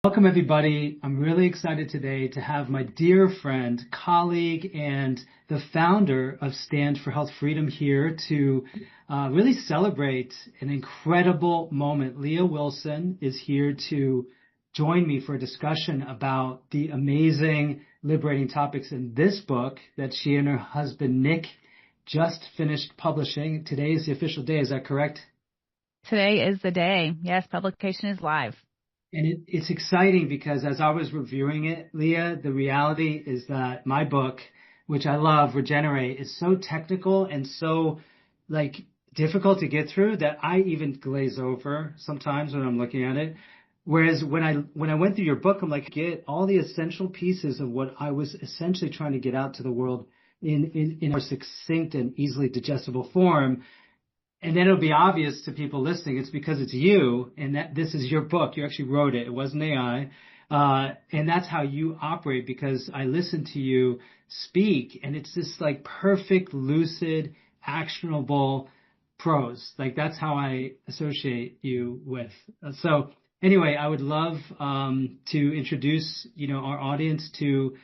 Welcome, everybody. I'm really excited today to have my dear friend, colleague, and the founder of Stand for Health Freedom here to really celebrate an incredible moment. Leah Wilson is here to join me for a discussion about the amazing, liberating topics in this book that she and her husband, Nick, just finished publishing. Today is the official day. Is that correct? Today is the day. Yes, publication is live. And it's exciting because as I was reviewing it, Leah, the reality is that my book, which I love, Regenerate, is so technical and so like difficult to get through that I even glaze over sometimes when I'm looking at it. Whereas when I went through your book, I'm like, get all the essential pieces of what I was essentially trying to get out to the world in a more succinct and easily digestible form. And then it'll be obvious to people listening, it's because it's you and that this is your book. You actually wrote it. It wasn't AI. And that's how you operate because I listen to you speak and it's this like perfect, lucid, actionable prose. Like that's how I associate you with. So anyway, I would love to introduce, our audience to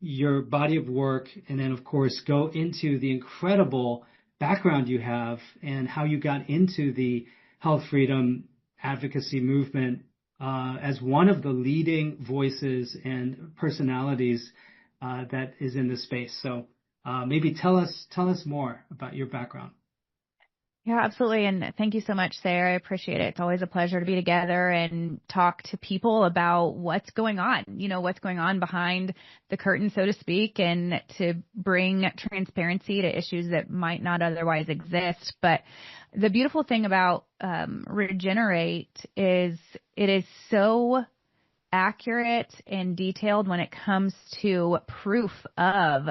your body of work and then of course go into the incredible background you have and how you got into the health freedom advocacy movement as one of the leading voices and personalities that is in this space. So maybe tell us more about your background. Yeah, absolutely. And thank you so much, Sarah. I appreciate it. It's always a pleasure to be together and talk to people about what's going on, what's going on behind the curtain, so to speak, and to bring transparency to issues that might not otherwise exist. But the beautiful thing about Regenerate is it is so accurate and detailed when it comes to proof of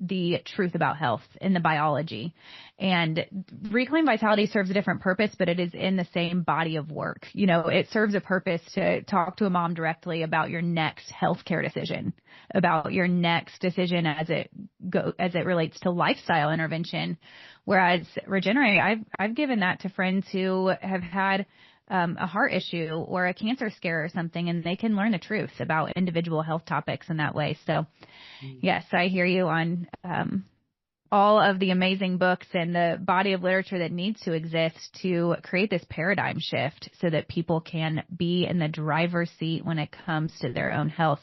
the truth about health in the biology. And Reclaim Vitality serves a different purpose, but it is in the same body of work. It serves a purpose to talk to a mom directly about your next healthcare decision, about your next decision as it relates to lifestyle intervention. Whereas Regenerate, I've given that to friends who have had a heart issue or a cancer scare or something, and they can learn the truth about individual health topics in that way. So yes, I hear you on all of the amazing books and the body of literature that needs to exist to create this paradigm shift so that people can be in the driver's seat when it comes to their own health.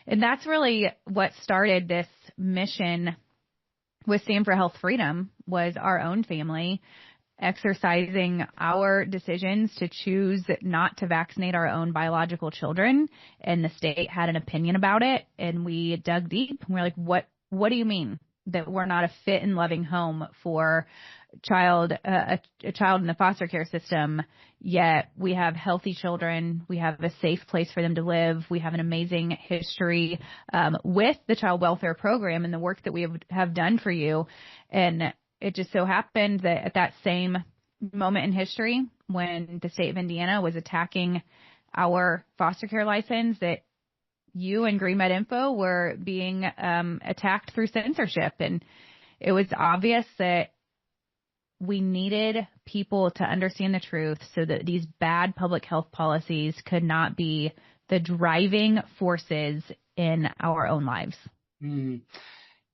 And that's really what started this mission with Stand for Health Freedom, was our own family exercising our decisions to choose not to vaccinate our own biological children. And the state had an opinion about it. And we dug deep. And we're like, what do you mean that we're not a fit and loving home for a child in the foster care system, yet we have healthy children, we have a safe place for them to live, we have an amazing history with the child welfare program and the work that we have done for you. And it just so happened that at that same moment in history, when the state of Indiana was attacking our foster care license, that you and Green Med Info were being attacked through censorship. And it was obvious that we needed people to understand the truth so that these bad public health policies could not be the driving forces in our own lives. Mm.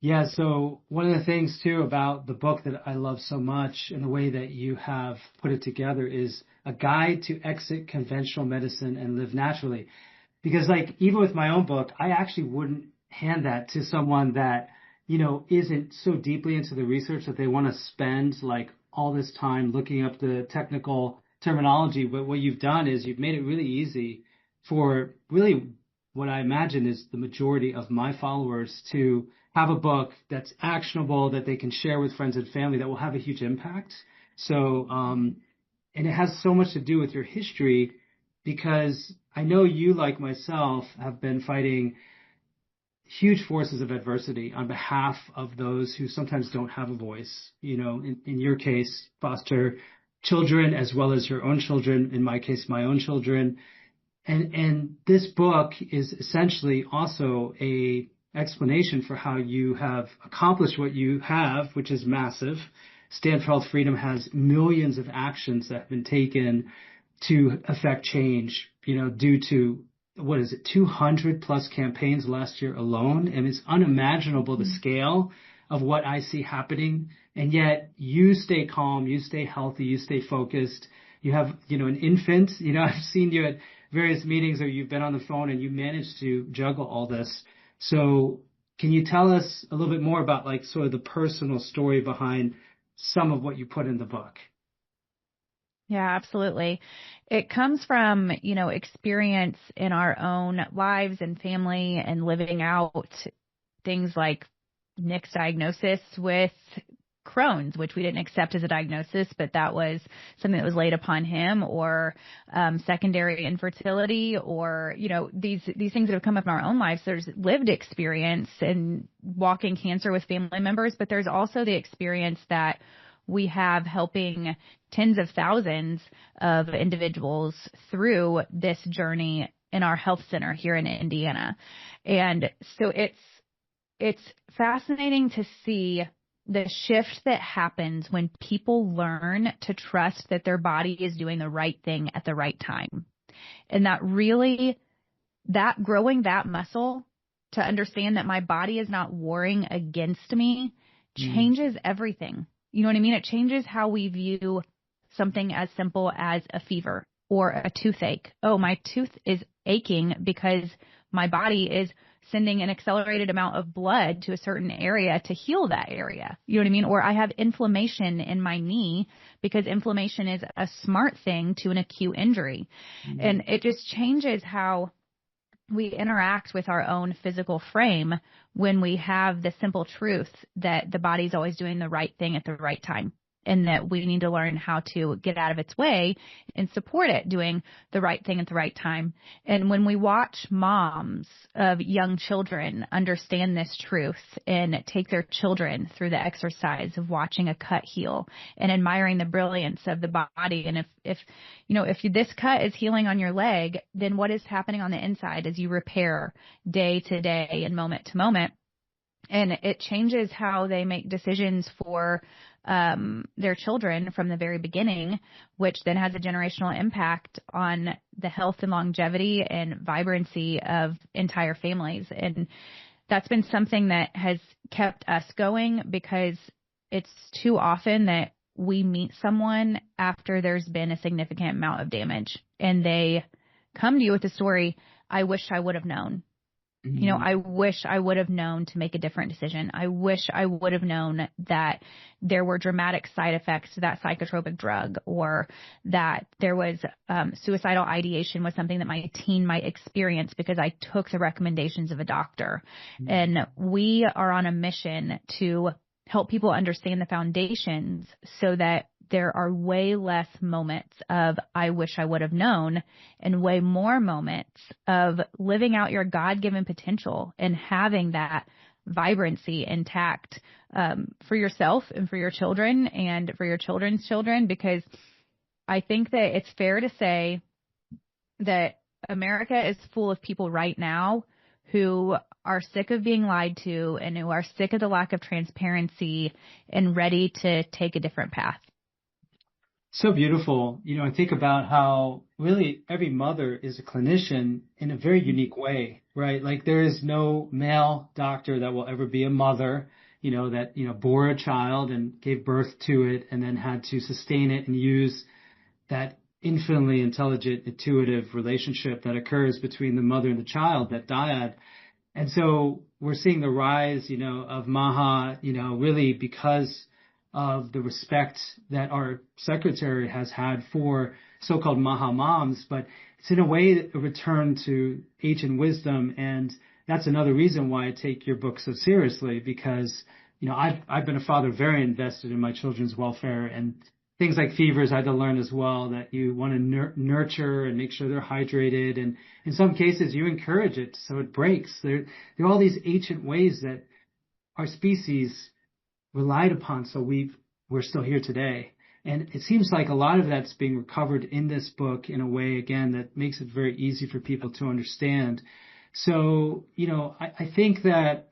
Yeah, so one of the things too about the book that I love so much and the way that you have put it together is a guide to exit conventional medicine and live naturally. Because like even with my own book, I actually wouldn't hand that to someone that, isn't so deeply into the research that they want to spend like all this time looking up the technical terminology. But what you've done is you've made it really easy for really what I imagine is the majority of my followers to have a book that's actionable, that they can share with friends and family, that will have a huge impact. So, and it has so much to do with your history, because I know you, like myself, have been fighting huge forces of adversity on behalf of those who sometimes don't have a voice. In your case, foster children, as well as your own children. In my case, my own children. And this book is essentially also a explanation for how you have accomplished what you have, which is massive. Stand for Health Freedom has millions of actions that have been taken to affect change, due to what is it, 200 plus campaigns last year alone. And it's unimaginable the scale of what I see happening. And yet you stay calm, you stay healthy, you stay focused. You have, an infant. I've seen you at various meetings or you've been on the phone and you managed to juggle all this. So can you tell us a little bit more about like sort of the personal story behind some of what you put in the book? Yeah, absolutely. It comes from, experience in our own lives and family and living out things like Nick's diagnosis with Crohn's, which we didn't accept as a diagnosis, but that was something that was laid upon him, or secondary infertility, or, these things that have come up in our own lives. There's lived experience in walking cancer with family members, but there's also the experience that we have helping tens of thousands of individuals through this journey in our health center here in Indiana. And so it's fascinating to see the shift that happens when people learn to trust that their body is doing the right thing at the right time. And that growing that muscle to understand that my body is not warring against me changes everything. You know what I mean? It changes how we view something as simple as a fever or a toothache. Oh, my tooth is aching because my body is sending an accelerated amount of blood to a certain area to heal that area. You know what I mean? Or I have inflammation in my knee because inflammation is a smart thing to an acute injury. And it just changes how we interact with our own physical frame when we have the simple truth that the body's always doing the right thing at the right time, and that we need to learn how to get out of its way and support it doing the right thing at the right time. And when we watch moms of young children understand this truth and take their children through the exercise of watching a cut heal and admiring the brilliance of the body, and if this cut is healing on your leg, then what is happening on the inside as you repair day to day and moment to moment. And it changes how they make decisions for their children from the very beginning, which then has a generational impact on the health and longevity and vibrancy of entire families. And that's been something that has kept us going, because it's too often that we meet someone after there's been a significant amount of damage and they come to you with the story, I wish I would have known. I wish I would have known to make a different decision. I wish I would have known that there were dramatic side effects to that psychotropic drug, or that there was suicidal ideation was something that my teen might experience because I took the recommendations of a doctor. And we are on a mission to help people understand the foundations so that there are way less moments of I wish I would have known, and way more moments of living out your God-given potential and having that vibrancy intact for yourself and for your children and for your children's children. Because I think that it's fair to say that America is full of people right now who are sick of being lied to and who are sick of the lack of transparency and ready to take a different path. So beautiful. I think about how really every mother is a clinician in a very unique way, right? Like there is no male doctor that will ever be a mother, that, bore a child and gave birth to it and then had to sustain it and use that infinitely intelligent, intuitive relationship that occurs between the mother and the child, that dyad. And so we're seeing the rise, of Maha, really because of the respect that our secretary has had for so-called Maha moms, but it's in a way a return to ancient wisdom. And that's another reason why I take your book so seriously, because, I've been a father very invested in my children's welfare, and things like fevers I had to learn as well, that you want to nurture and make sure they're hydrated. And in some cases you encourage it so it breaks. There are all these ancient ways that our species relied upon, so we're still here today. And it seems like a lot of that's being recovered in this book in a way, again, that makes it very easy for people to understand. So, I think that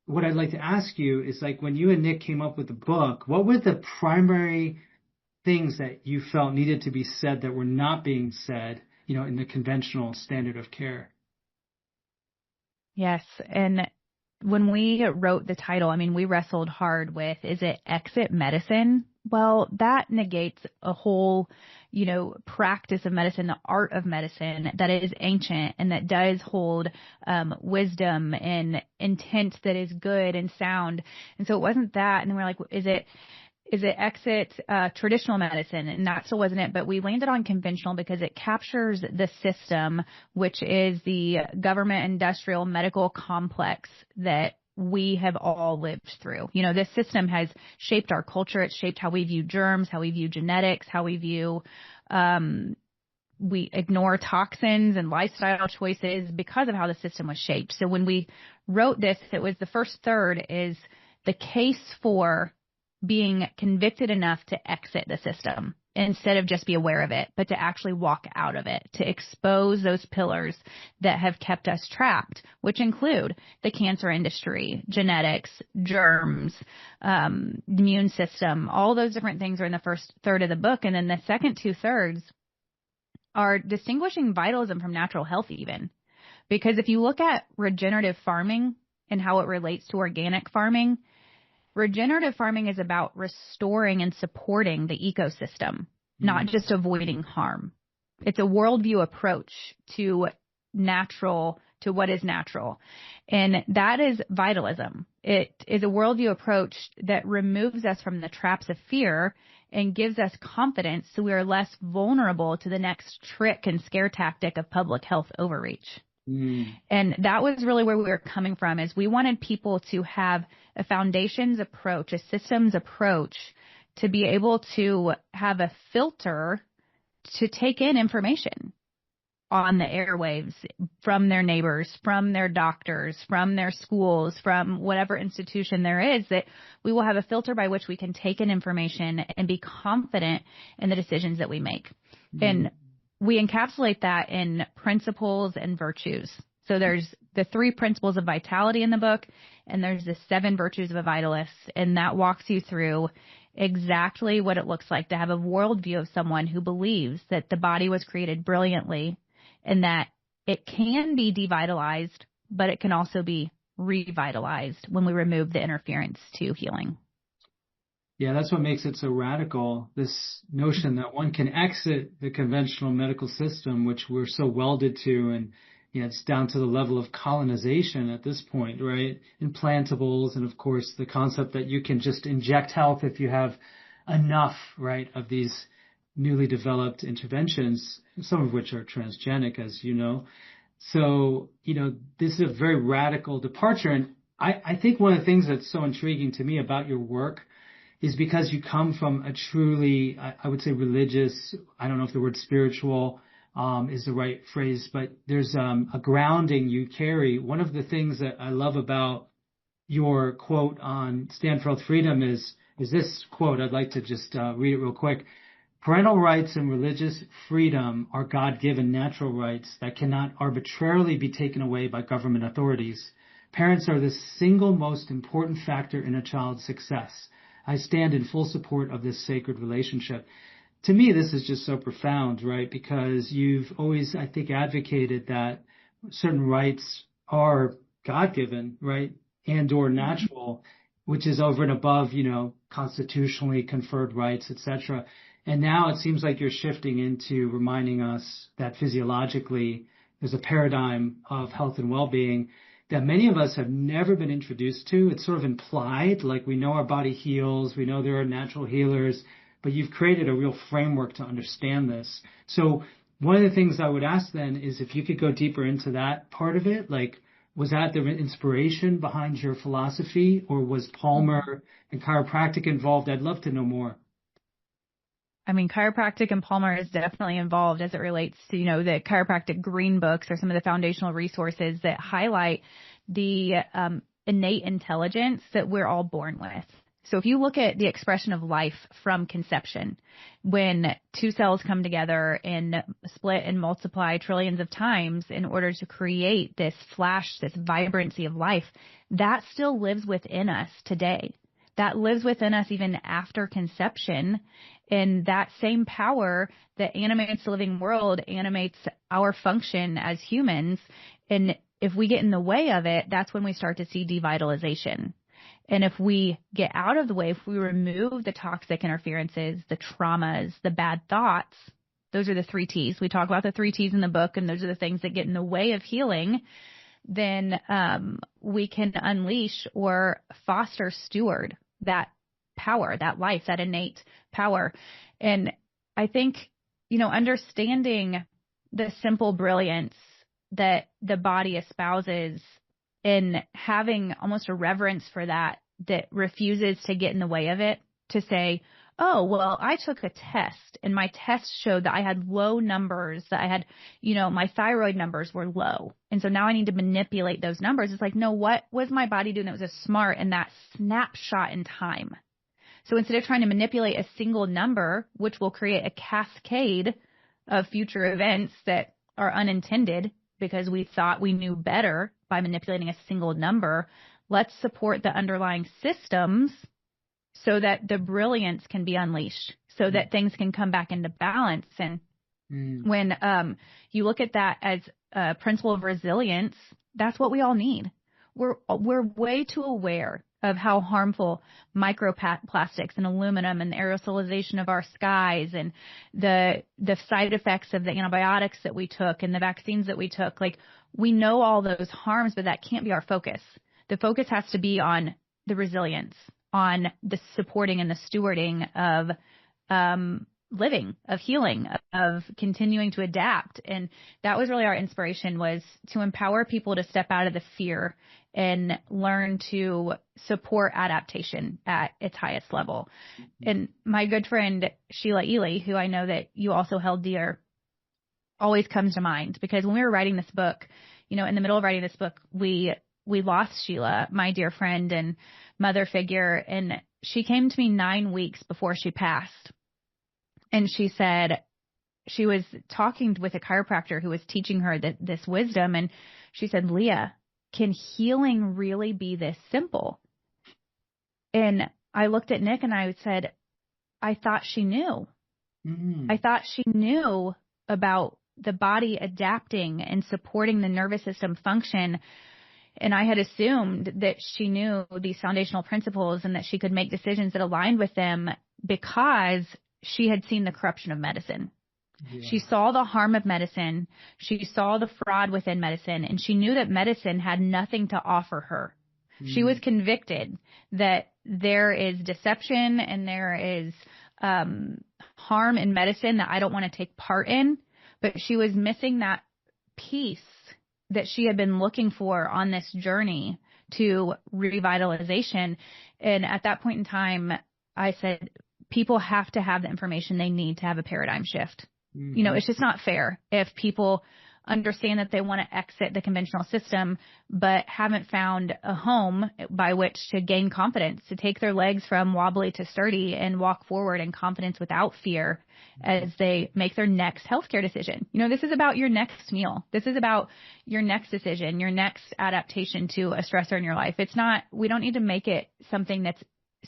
what I'd like to ask you is, like, when you and Nick came up with the book, what were the primary things that you felt needed to be said that were not being said, in the conventional standard of care? Yes. And when we wrote the title, I mean, we wrestled hard with, is it exit medicine? Well, that negates a whole, practice of medicine, the art of medicine that is ancient and that does hold wisdom and intent that is good and sound. And so it wasn't that. And then we're like, is it exit traditional medicine? And that still wasn't it. But we landed on conventional because it captures the system, which is the government industrial medical complex that we have all lived through. This system has shaped our culture. It's shaped how we view germs, how we view genetics, how we view, we ignore toxins and lifestyle choices because of how the system was shaped. So when we wrote this, it was the first third is the case for being convicted enough to exit the system instead of just be aware of it, but to actually walk out of it, to expose those pillars that have kept us trapped, which include the cancer industry, genetics, germs, immune system. All those different things are in the first third of the book. And then the second 2/3 are distinguishing vitalism from natural health even. Because if you look at regenerative farming and how it relates to organic farming, regenerative farming is about restoring and supporting the ecosystem, not just avoiding harm. It's a worldview approach to what is natural. And that is vitalism. It is a worldview approach that removes us from the traps of fear and gives us confidence so we are less vulnerable to the next trick and scare tactic of public health overreach. And that was really where we were coming from, is we wanted people to have a foundations approach, a systems approach, to be able to have a filter to take in information on the airwaves from their neighbors, from their doctors, from their schools, from whatever institution there is, that we will have a filter by which we can take in information and be confident in the decisions that we make. And we encapsulate that in principles and virtues. So there's the 3 principles of vitality in the book, and there's the 7 virtues of a vitalist, and that walks you through exactly what it looks like to have a worldview of someone who believes that the body was created brilliantly and that it can be devitalized, but it can also be revitalized when we remove the interference to healing. Yeah, that's what makes it so radical, this notion that one can exit the conventional medical system, which we're so welded to, and it's down to the level of colonization at this point, right? Implantables, and of course the concept that you can just inject health if you have enough, right, of these newly developed interventions, some of which are transgenic, as you know. So, this is a very radical departure. And I think one of the things that's so intriguing to me about your work is because you come from a truly, I would say, religious, I don't know if the word spiritual is the right phrase, but there's a grounding you carry. One of the things that I love about your quote on Stand for Health Freedom is this quote. I'd like to just read it real quick. Parental rights and religious freedom are God-given natural rights that cannot arbitrarily be taken away by government authorities. Parents are the single most important factor in a child's success. I stand in full support of this sacred relationship. To me, this is just so profound, right? Because you've always, I think, advocated that certain rights are God-given, right? And or natural, which is over and above, constitutionally conferred rights, etc. And now it seems like you're shifting into reminding us that physiologically there's a paradigm of health and well-being that many of us have never been introduced to. It's sort of implied, like we know our body heals, we know there are natural healers, but you've created a real framework to understand this. So one of the things I would ask then is if you could go deeper into that part of it, like was that the inspiration behind your philosophy, or was Palmer and chiropractic involved? I'd love to know more. I mean, chiropractic and Palmer is definitely involved as it relates to, the chiropractic green books or some of the foundational resources that highlight the innate intelligence that we're all born with. So if you look at the expression of life from conception, when 2 cells come together and split and multiply trillions of times in order to create this flash, this vibrancy of life, that still lives within us today. That lives within us even after conception. And that same power that animates the living world animates our function as humans. And if we get in the way of it, that's when we start to see devitalization. And if we get out of the way, if we remove the toxic interferences, the traumas, the bad thoughts, those are the 3 T's. We talk about the 3 T's in the book, and those are the things that get in the way of healing. Then we can unleash or foster, steward that power, that life, that innate power. And I think, understanding the simple brilliance that the body espouses and having almost a reverence for that refuses to get in the way of it, to say, oh, well, I took a test and my test showed that I had low numbers, that I had, my thyroid numbers were low. And so now I need to manipulate those numbers. It's like, no, what was my body doing that was a smart in that snapshot in time? So instead of trying to manipulate a single number, which will create a cascade of future events that are unintended because we thought we knew better by manipulating a single number, let's support the underlying systems so that the brilliance can be unleashed, so that things can come back into balance. And when you look at that as a principle of resilience, that's what we all need. We're way too aware of how harmful microplastics and aluminum and the aerosolization of our skies and the side effects of the antibiotics that we took and the vaccines that we took. Like, we know all those harms, but that can't be our focus. The focus has to be on the resilience, on the supporting and the stewarding of living, of healing, of continuing to adapt. And that was really our inspiration, was to empower people to step out of the fear and learn to support adaptation at its highest level. And my good friend, Sheila Ely, who I know that you also held dear, always comes to mind, because when we were writing this book, in the middle of writing this book, we lost Sheila, my dear friend and mother figure. And she came to me 9 weeks before she passed. And she said, she was talking with a chiropractor who was teaching her this wisdom. And she said, Leah, can healing really be this simple? And I looked at Nick and I said, I thought she knew. I thought she knew about the body adapting and supporting the nervous system function. And I had assumed that she knew these foundational principles and that she could make decisions that aligned with them because she had seen the corruption of medicine. Yeah. She saw the harm of medicine. She saw the fraud within medicine, and she knew that medicine had nothing to offer her. She was convicted that there is deception and there is harm in medicine that I don't want to take part in, but she was missing that piece that she had been looking for on this journey to revitalization. And at that point in time, I said, people have to have the information they need to have a paradigm shift. It's just not fair if people understand that they want to exit the conventional system, but haven't found a home by which to gain confidence, to take their legs from wobbly to sturdy and walk forward in confidence without fear as they make their next healthcare decision. This is about your next meal. This is about your next decision, your next adaptation to a stressor in your life. We don't need to make it something that's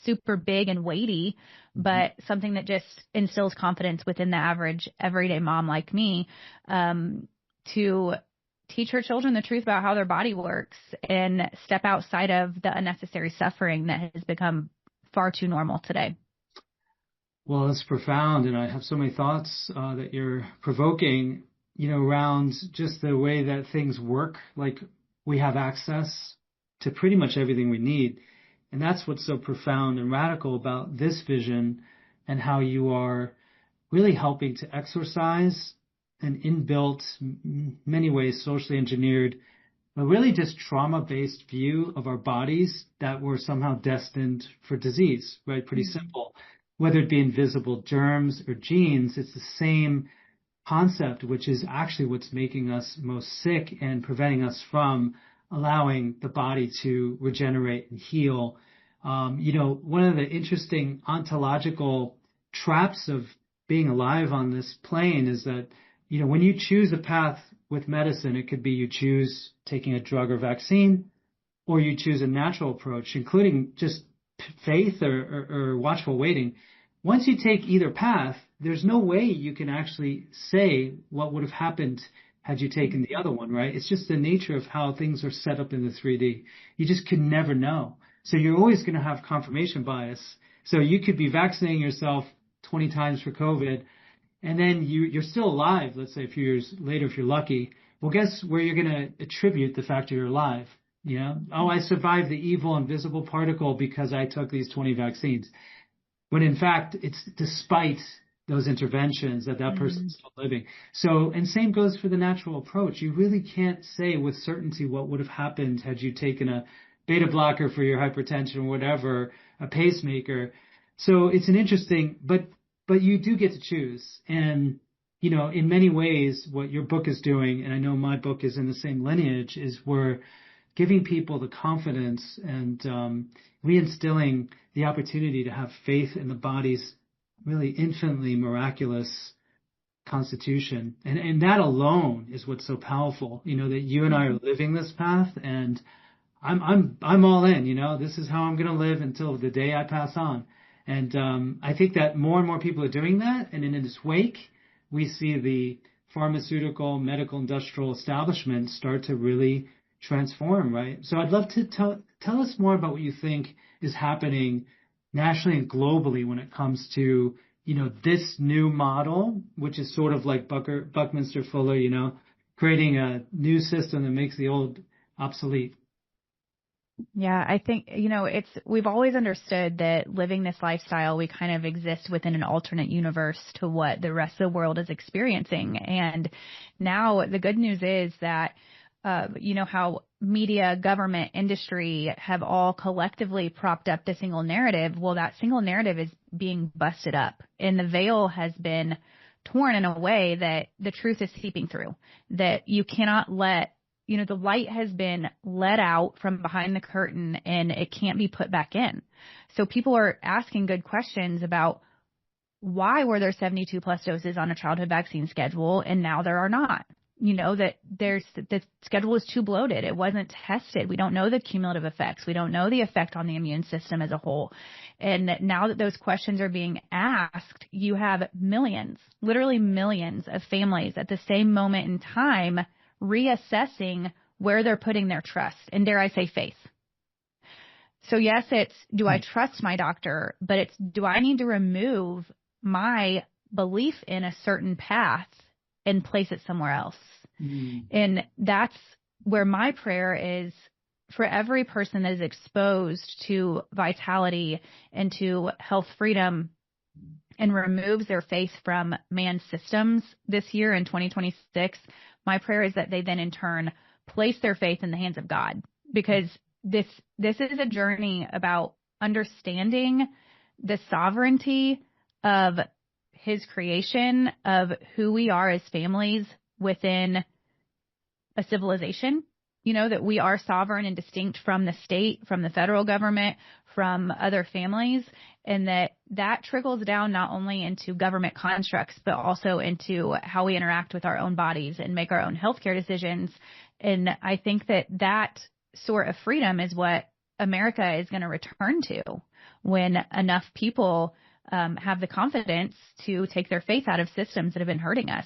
super big and weighty, but something that just instills confidence within the average everyday mom like me, to teach her children the truth about how their body works and step outside of the unnecessary suffering that has become far too normal today. Well, it's profound, and I have so many thoughts that you're provoking, around just the way that things work. Like, we have access to pretty much everything we need. And that's what's so profound and radical about this vision, and how you are really helping to exorcise an inbuilt, many ways socially engineered, a really just trauma-based view of our bodies that were somehow destined for disease, right? Pretty simple. Whether it be invisible germs or genes, it's the same concept, which is actually what's making us most sick and preventing us from allowing the body to regenerate and heal. One of the interesting ontological traps of being alive on this plane is that, when you choose a path with medicine, it could be you choose taking a drug or vaccine, or you choose a natural approach, including just faith or watchful waiting. Once you take either path, there's no way you can actually say what would have happened had you taken the other one, right? It's just the nature of how things are set up in the 3D. You just could never know. So you're always going to have confirmation bias. So you could be vaccinating yourself 20 times for COVID, and then you're still alive, let's say a few years later if you're lucky. Well, guess where you're going to attribute the fact that you're alive? You know, oh, I survived the evil invisible particle because I took these 20 vaccines. When in fact, it's despite those interventions that person's still living. So, and same goes for the natural approach. You really can't say with certainty what would have happened had you taken a beta blocker for your hypertension or whatever, a pacemaker. So it's an interesting, but you do get to choose. And, you know, in many ways, what your book is doing, and I know my book is in the same lineage, is we're giving people the confidence and reinstilling the opportunity to have faith in the body's really infinitely miraculous constitution. And that alone is what's so powerful, you know, that you and I are living this path, and I'm all in, you know, this is how I'm going to live until the day I pass on. And I think that more and more people are doing that. And in its wake, we see the pharmaceutical, medical, industrial establishment start to really transform, right? So I'd love to tell us more about what you think is happening nationally and globally when it comes to, you know, this new model, which is sort of like Buckminster Fuller, you know, creating a new system that makes the old obsolete. Yeah, I think, you know, we've always understood that living this lifestyle, we kind of exist within an alternate universe to what the rest of the world is experiencing. And now the good news is that, you know, how media, government, industry have all collectively propped up the single narrative. Well, that single narrative is being busted up, and the veil has been torn in a way that the truth is seeping through, that you cannot let, you know, the light has been let out from behind the curtain and it can't be put back in. So people are asking good questions about why were there 72 plus doses on a childhood vaccine schedule and now there are not? You know, that the schedule is too bloated. It wasn't tested. We don't know the cumulative effects. We don't know the effect on the immune system as a whole. And now that those questions are being asked, you have millions, literally millions of families at the same moment in time reassessing where they're putting their trust, and dare I say faith. So yes, it's do I trust my doctor, but it's do I need to remove my belief in a certain path and place it somewhere else? And that's where my prayer is for every person that is exposed to vitality and to health freedom and removes their faith from man's systems this year in 2026. My prayer is that they then in turn place their faith in the hands of God, because this is a journey about understanding the sovereignty of his creation, of who we are as families within a civilization, you know, that we are sovereign and distinct from the state, from the federal government, from other families, and that trickles down not only into government constructs, but also into how we interact with our own bodies and make our own healthcare decisions. And I think that sort of freedom is what America is going to return to when enough people have the confidence to take their faith out of systems that have been hurting us.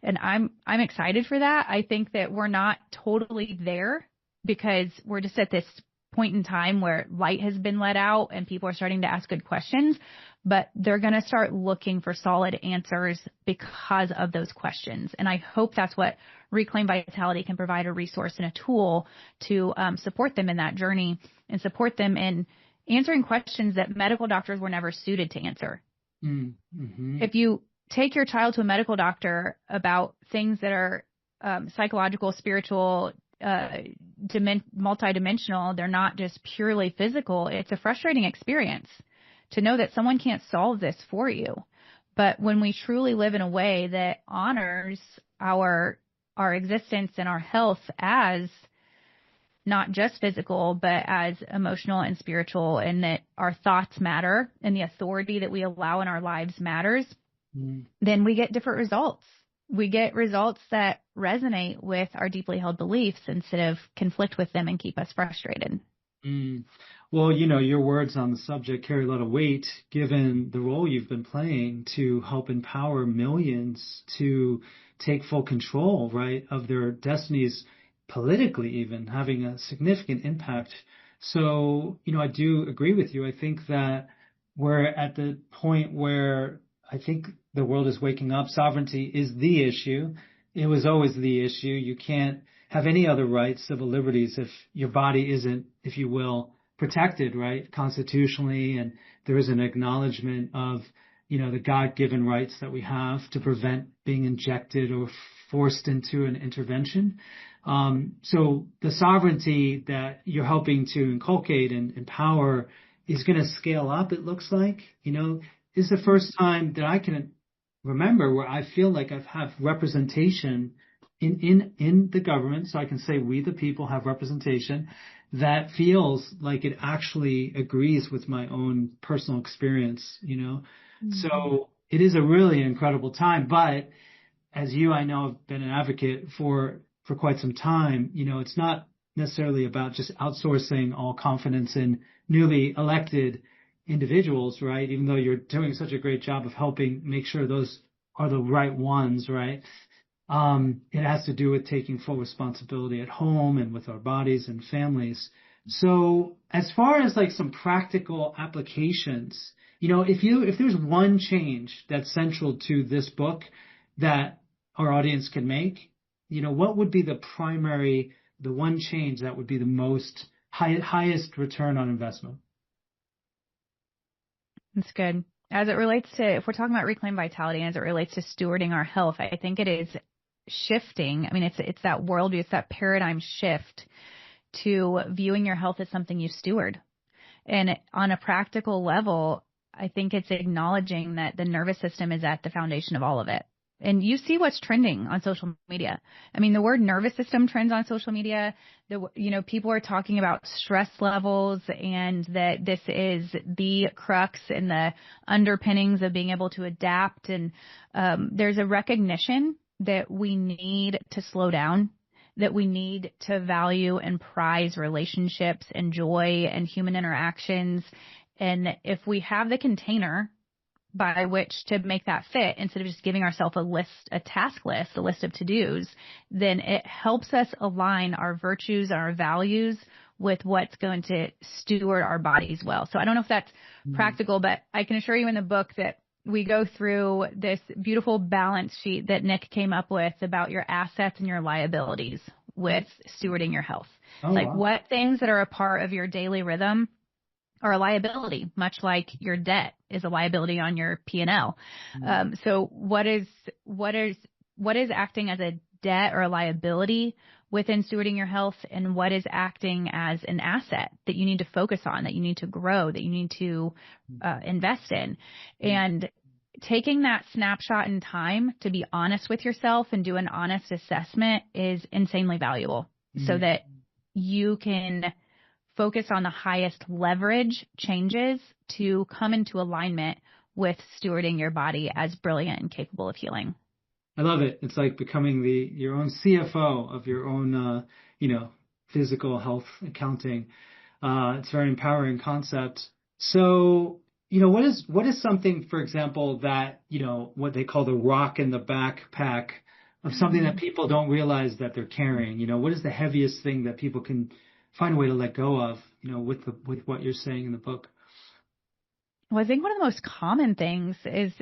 And I'm excited for that. I think that we're not totally there because we're just at this point in time where light has been let out and people are starting to ask good questions, but they're going to start looking for solid answers because of those questions. And I hope that's what Reclaim Vitality can provide, a resource and a tool to support them in that journey and support them in answering questions that medical doctors were never suited to answer. Mm-hmm. If you take your child to a medical doctor about things that are psychological, spiritual, multidimensional, they're not just purely physical. It's a frustrating experience to know that someone can't solve this for you. But when we truly live in a way that honors our existence and our health as not just physical, but as emotional and spiritual, and that our thoughts matter and the authority that we allow in our lives matters, then we get different results. We get results that resonate with our deeply held beliefs instead of conflict with them and keep us frustrated. Mm. Well, your words on the subject carry a lot of weight given the role you've been playing to help empower millions to take full control, right, of their destinies politically, even having a significant impact. So, I do agree with you. I think that we're at the point where I think the world is waking up. Sovereignty is the issue. It was always the issue. You can't have any other rights, civil liberties, if your body isn't, if you will, protected, right, constitutionally, and there is an acknowledgement of, the God-given rights that we have to prevent being injected or forced into an intervention. So the sovereignty that you're helping to inculcate and empower is going to scale up, it looks like. This is the first time that I can remember where I feel like I've have representation in the government, so I can say we the people have representation that feels like it actually agrees with my own personal experience. Mm-hmm. So it is a really incredible time. But as I know, have been an advocate for quite some time, it's not necessarily about just outsourcing all confidence in newly elected individuals, right? Even though you're doing such a great job of helping make sure those are the right ones, right? It has to do with taking full responsibility at home and with our bodies and families. So as far as like some practical applications, if there's one change that's central to this book that our audience can make, what would be the one change that would be the most highest return on investment? That's good. As it relates to, if we're talking about reclaim vitality, and as it relates to stewarding our health, I think it is shifting. I mean, it's that worldview, it's that paradigm shift to viewing your health as something you steward. And on a practical level, I think it's acknowledging that the nervous system is at the foundation of all of it. And you see what's trending on social media. I mean, the word nervous system trends on social media. People are talking about stress levels and that this is the crux and the underpinnings of being able to adapt. And there's a recognition that we need to slow down, that we need to value and prize relationships and joy and human interactions. And if we have the container by which to make that fit, instead of just giving ourselves a task list, a list of to-dos, then it helps us align our virtues, our values with what's going to steward our bodies well. So I don't know if that's practical, but I can assure you in the book that we go through this beautiful balance sheet that Nick came up with about your assets and your liabilities with stewarding your health. Oh, like wow. What things that are a part of your daily rhythm are a liability, much like your debt is a liability on your P&L. So what is acting as a debt or a liability within stewarding your health, and what is acting as an asset that you need to focus on, that you need to grow, that you need to invest in? And taking that snapshot in time to be honest with yourself and do an honest assessment is insanely valuable, so that you can focus on the highest leverage changes to come into alignment with stewarding your body as brilliant and capable of healing. I love it. It's like becoming your own CFO of your own, physical health accounting. It's a very empowering concept. So, what is something, for example, that, what they call the rock in the backpack of something that people don't realize that they're carrying? What is the heaviest thing that people can find a way to let go of, with what you're saying in the book? Well, I think one of the most common things is,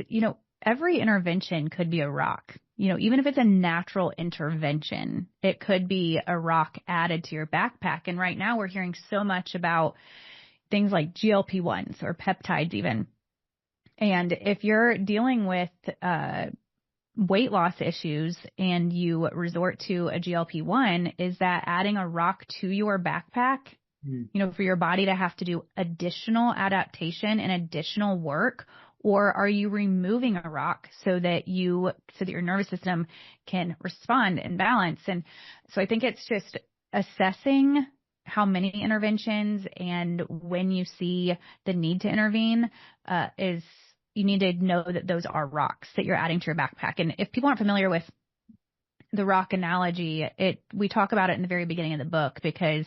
every intervention could be a rock. Even if it's a natural intervention, it could be a rock added to your backpack. And right now we're hearing so much about things like GLP-1s or peptides even. And if you're dealing with weight loss issues and you resort to a GLP-1, is that adding a rock to your backpack, for your body to have to do additional adaptation and additional work? Or are you removing a rock so that your nervous system can respond and balance? And so I think it's just assessing how many interventions and when you see the need to intervene you need to know that those are rocks that you're adding to your backpack. And if people aren't familiar with the rock analogy, we talk about it in the very beginning of the book because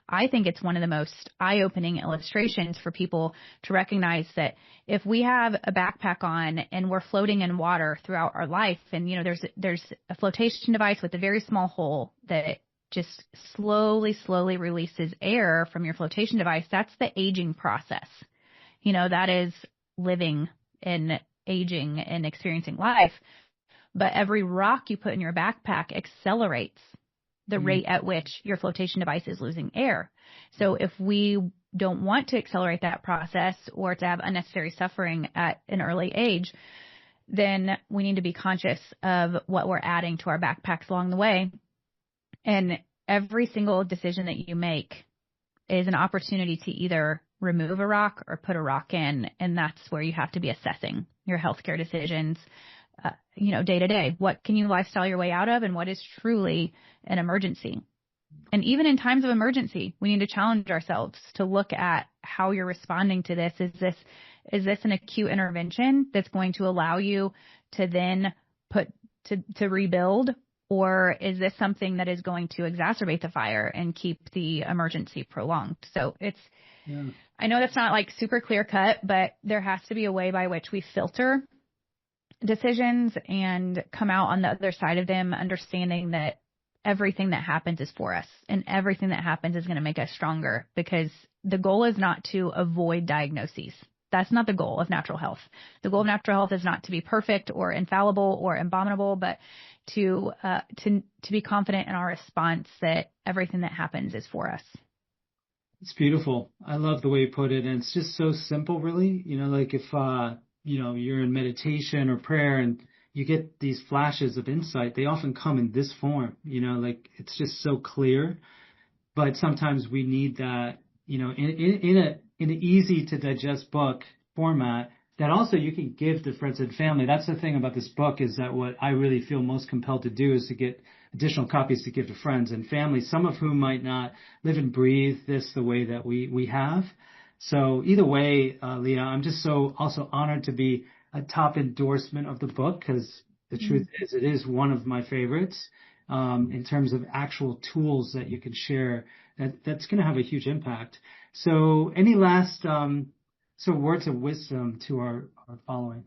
I think it's one of the most eye-opening illustrations for people to recognize that if we have a backpack on and we're floating in water throughout our life, and there's a flotation device with a very small hole that just slowly releases air from your flotation device, that's the aging process. That is living and aging and experiencing life. But every rock you put in your backpack accelerates the rate at which your flotation device is losing air. So if we don't want to accelerate that process or to have unnecessary suffering at an early age, then we need to be conscious of what we're adding to our backpacks along the way. And every single decision that you make is an opportunity to either remove a rock or put a rock in. And that's where you have to be assessing your healthcare decisions, day to day. What can you lifestyle your way out of, and what is truly an emergency? And even in times of emergency, we need to challenge ourselves to look at how you're responding to this. Is this an acute intervention that's going to allow you to then to rebuild, or is this something that is going to exacerbate the fire and keep the emergency prolonged? So I know that's not like super clear cut, but there has to be a way by which we filter decisions and come out on the other side of them, understanding that everything that happens is for us and everything that happens is going to make us stronger, because the goal is not to avoid diagnoses. That's not the goal of natural health. The goal of natural health is not to be perfect or infallible or abominable, but to be confident in our response that everything that happens is for us. It's beautiful. I love the way you put it. And it's just so simple, really. Like if, you're in meditation or prayer and you get these flashes of insight, they often come in this form, like it's just so clear. But sometimes we need that, in an easy to digest book format that also you can give to friends and family. That's the thing about this book, is that what I really feel most compelled to do is to get additional copies to give to friends and family, some of whom might not live and breathe this the way that we have. So either way, Leah, I'm just so also honored to be a top endorsement of the book, because the truth is it is one of my favorites in terms of actual tools that you can share that's going to have a huge impact. So any last words of wisdom to our following?